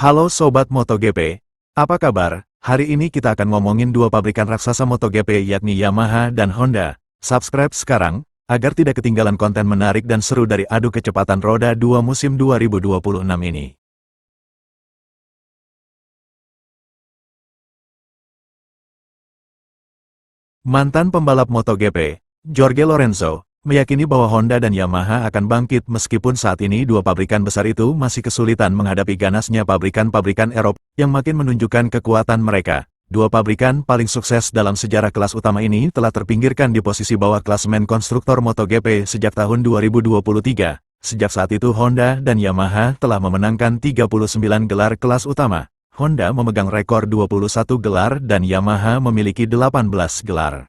Halo Sobat MotoGP, apa kabar? Hari ini kita akan ngomongin dua pabrikan raksasa MotoGP yakni Yamaha dan Honda. Subscribe sekarang, agar tidak ketinggalan konten menarik dan seru dari adu kecepatan roda 2 musim 2026 ini. Mantan pembalap MotoGP, Jorge Lorenzo, meyakini bahwa Honda dan Yamaha akan bangkit meskipun saat ini dua pabrikan besar itu masih kesulitan menghadapi ganasnya pabrikan-pabrikan Eropa yang makin menunjukkan kekuatan mereka. Dua pabrikan paling sukses dalam sejarah kelas utama ini telah terpinggirkan di posisi bawah klasemen konstruktor MotoGP sejak tahun 2023. Sejak saat itu Honda dan Yamaha telah memenangkan 39 gelar kelas utama. Honda memegang rekor 21 gelar dan Yamaha memiliki 18 gelar.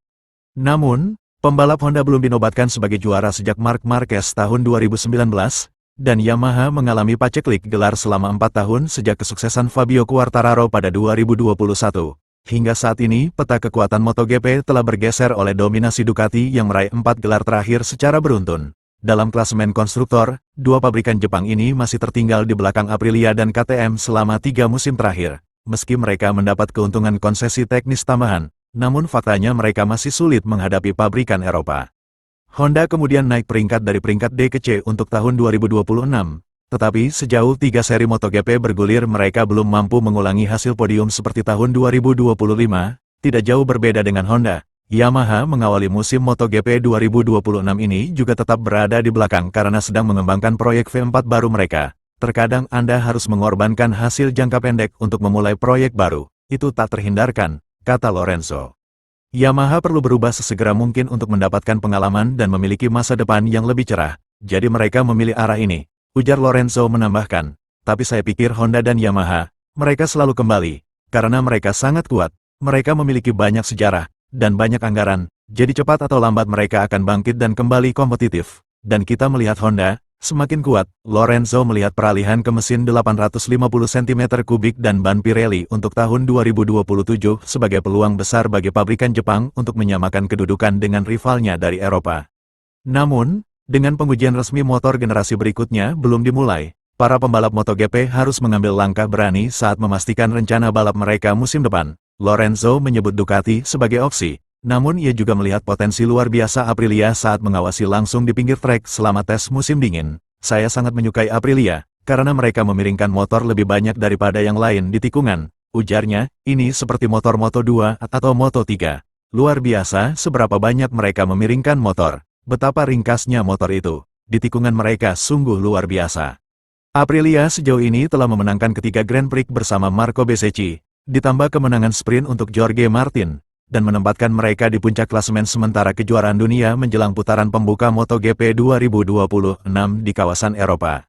Namun, pembalap Honda belum dinobatkan sebagai juara sejak Marc Marquez tahun 2019, dan Yamaha mengalami paceklik gelar selama 4 tahun sejak kesuksesan Fabio Quartararo pada 2021. Hingga saat ini, peta kekuatan MotoGP telah bergeser oleh dominasi Ducati yang meraih 4 gelar terakhir secara beruntun. Dalam klasemen konstruktor, dua pabrikan Jepang ini masih tertinggal di belakang Aprilia dan KTM selama 3 musim terakhir. Meski mereka mendapat keuntungan konsesi teknis tambahan, namun faktanya mereka masih sulit menghadapi pabrikan Eropa. Honda kemudian naik peringkat dari peringkat D ke C untuk tahun 2026. Tetapi sejauh 3 seri MotoGP bergulir mereka belum mampu mengulangi hasil podium seperti tahun 2025, tidak jauh berbeda dengan Honda. Yamaha mengawali musim MotoGP 2026 ini juga tetap berada di belakang karena sedang mengembangkan proyek V4 baru mereka. Terkadang Anda harus mengorbankan hasil jangka pendek untuk memulai proyek baru, itu tak terhindarkan, kata Lorenzo. Yamaha perlu berubah sesegera mungkin untuk mendapatkan pengalaman dan memiliki masa depan yang lebih cerah, jadi mereka memilih arah ini, ujar Lorenzo menambahkan. Tapi saya pikir Honda dan Yamaha, mereka selalu kembali, karena mereka sangat kuat, mereka memiliki banyak sejarah, dan banyak anggaran, jadi cepat atau lambat mereka akan bangkit dan kembali kompetitif. Dan kita melihat Honda, semakin kuat. Lorenzo melihat peralihan ke mesin 850 cm3 dan ban Pirelli untuk tahun 2027 sebagai peluang besar bagi pabrikan Jepang untuk menyamakan kedudukan dengan rivalnya dari Eropa. Namun, dengan pengujian resmi motor generasi berikutnya belum dimulai, para pembalap MotoGP harus mengambil langkah berani saat memastikan rencana balap mereka musim depan. Lorenzo menyebut Ducati sebagai opsi. Namun ia juga melihat potensi luar biasa Aprilia saat mengawasi langsung di pinggir trek selama tes musim dingin. Saya sangat menyukai Aprilia, karena mereka memiringkan motor lebih banyak daripada yang lain di tikungan. Ujarnya, ini seperti motor Moto2 atau Moto3. Luar biasa seberapa banyak mereka memiringkan motor. Betapa ringkasnya motor itu. Di tikungan mereka sungguh luar biasa. Aprilia sejauh ini telah memenangkan ketiga Grand Prix bersama Marco Bezzecchi, ditambah kemenangan sprint untuk Jorge Martin, dan menempatkan mereka di puncak klasemen sementara kejuaraan dunia menjelang putaran pembuka MotoGP 2026 di kawasan Eropa.